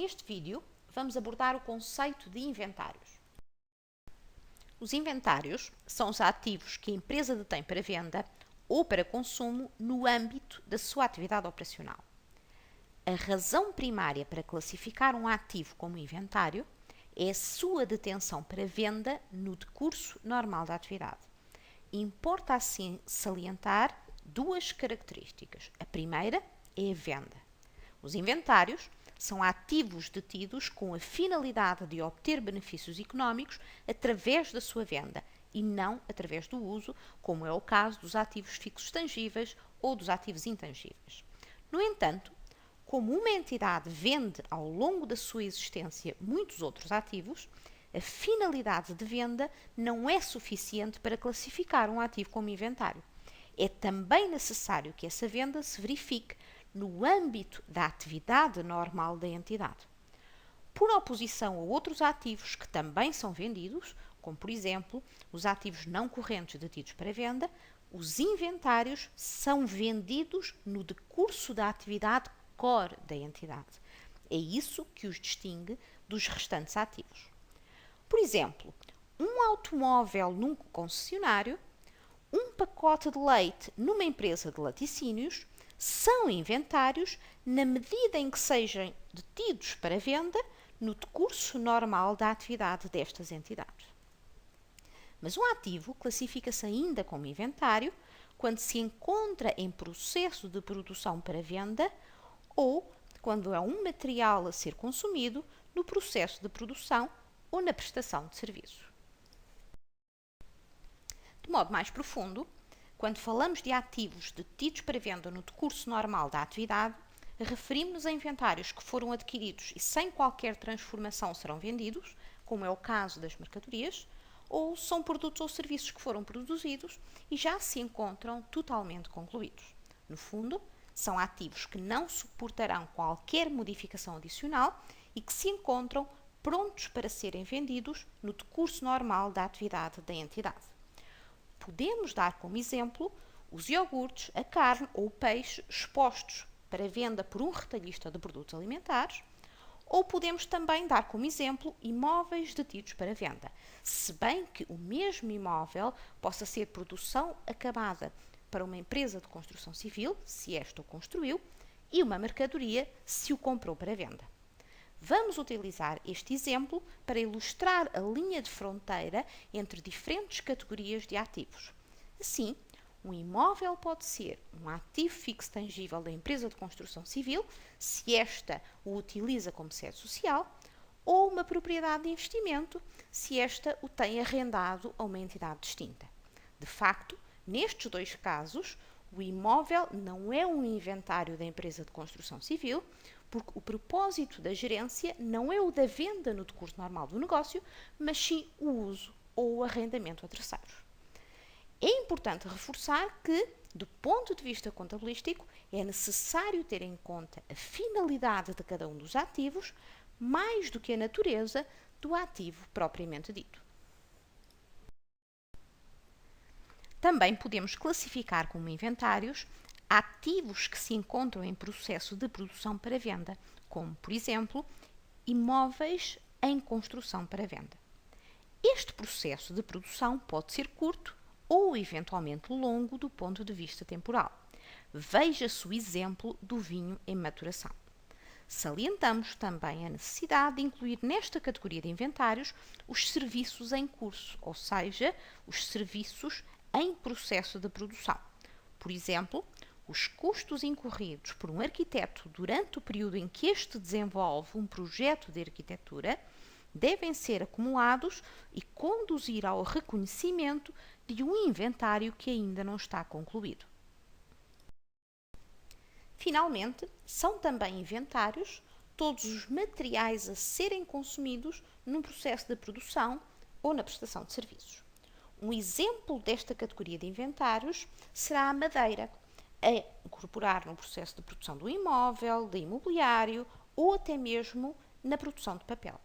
Neste vídeo, vamos abordar o conceito de inventários. Os inventários são os ativos que a empresa detém para venda ou para consumo no âmbito da sua atividade operacional. A razão primária para classificar um ativo como inventário é a sua detenção para venda no decurso normal da atividade. Importa assim salientar duas características. A primeira é a venda. Os inventários são ativos detidos com a finalidade de obter benefícios económicos através da sua venda e não através do uso, como é o caso dos ativos fixos tangíveis ou dos ativos intangíveis. No entanto, como uma entidade vende ao longo da sua existência muitos outros ativos, a finalidade de venda não é suficiente para classificar um ativo como inventário. É também necessário que essa venda se verifique no âmbito da atividade normal da entidade. Por oposição a outros ativos que também são vendidos, como por exemplo os ativos não correntes detidos para venda, os inventários são vendidos no decurso da atividade core da entidade. É isso que os distingue dos restantes ativos. Por exemplo, um automóvel num concessionário, um pacote de leite numa empresa de laticínios são inventários na medida em que sejam detidos para venda no decurso normal da atividade destas entidades. Mas um ativo classifica-se ainda como inventário quando se encontra em processo de produção para venda ou quando é um material a ser consumido no processo de produção ou na prestação de serviços. De modo mais profundo, quando falamos de ativos detidos para venda no decurso normal da atividade, referimos-nos a inventários que foram adquiridos e sem qualquer transformação serão vendidos, como é o caso das mercadorias, ou são produtos ou serviços que foram produzidos e já se encontram totalmente concluídos. No fundo, são ativos que não suportarão qualquer modificação adicional e que se encontram prontos para serem vendidos no decurso normal da atividade da entidade. Podemos dar como exemplo os iogurtes, a carne ou o peixe expostos para venda por um retalhista de produtos alimentares, ou podemos também dar como exemplo imóveis detidos para venda, se bem que o mesmo imóvel possa ser produção acabada para uma empresa de construção civil, se esta o construiu, e uma mercadoria, se o comprou para venda. Vamos utilizar este exemplo para ilustrar a linha de fronteira entre diferentes categorias de ativos. Assim, um imóvel pode ser um ativo fixo tangível da empresa de construção civil, se esta o utiliza como sede social, ou uma propriedade de investimento, se esta o tem arrendado a uma entidade distinta. De facto, nestes dois casos, o imóvel não é um inventário da empresa de construção civil, porque o propósito da gerência não é o da venda no decurso normal do negócio, mas sim o uso ou o arrendamento a terceiros. É importante reforçar que, do ponto de vista contabilístico, é necessário ter em conta a finalidade de cada um dos ativos, mais do que a natureza do ativo propriamente dito. Também podemos classificar como inventários ativos que se encontram em processo de produção para venda, como, por exemplo, imóveis em construção para venda. Este processo de produção pode ser curto ou, eventualmente, longo do ponto de vista temporal. Veja-se o exemplo do vinho em maturação. Salientamos também a necessidade de incluir nesta categoria de inventários os serviços em curso, ou seja, os serviços em processo de produção. Por exemplo, os custos incorridos por um arquiteto durante o período em que este desenvolve um projeto de arquitetura devem ser acumulados e conduzir ao reconhecimento de um inventário que ainda não está concluído. Finalmente, são também inventários todos os materiais a serem consumidos num processo de produção ou na prestação de serviços. Um exemplo desta categoria de inventários será a madeira, a incorporar no processo de produção do imóvel, de imobiliário ou até mesmo na produção de papel.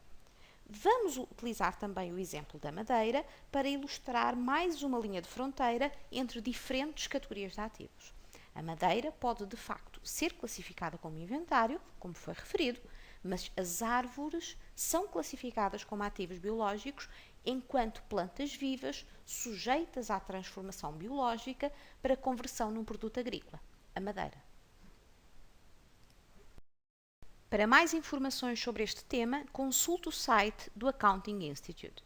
Vamos utilizar também o exemplo da madeira para ilustrar mais uma linha de fronteira entre diferentes categorias de ativos. A madeira pode, de facto, ser classificada como inventário, como foi referido, mas as árvores são classificadas como ativos biológicos enquanto plantas vivas sujeitas à transformação biológica para conversão num produto agrícola, a madeira. Para mais informações sobre este tema, consulte o site do Accounting Institute.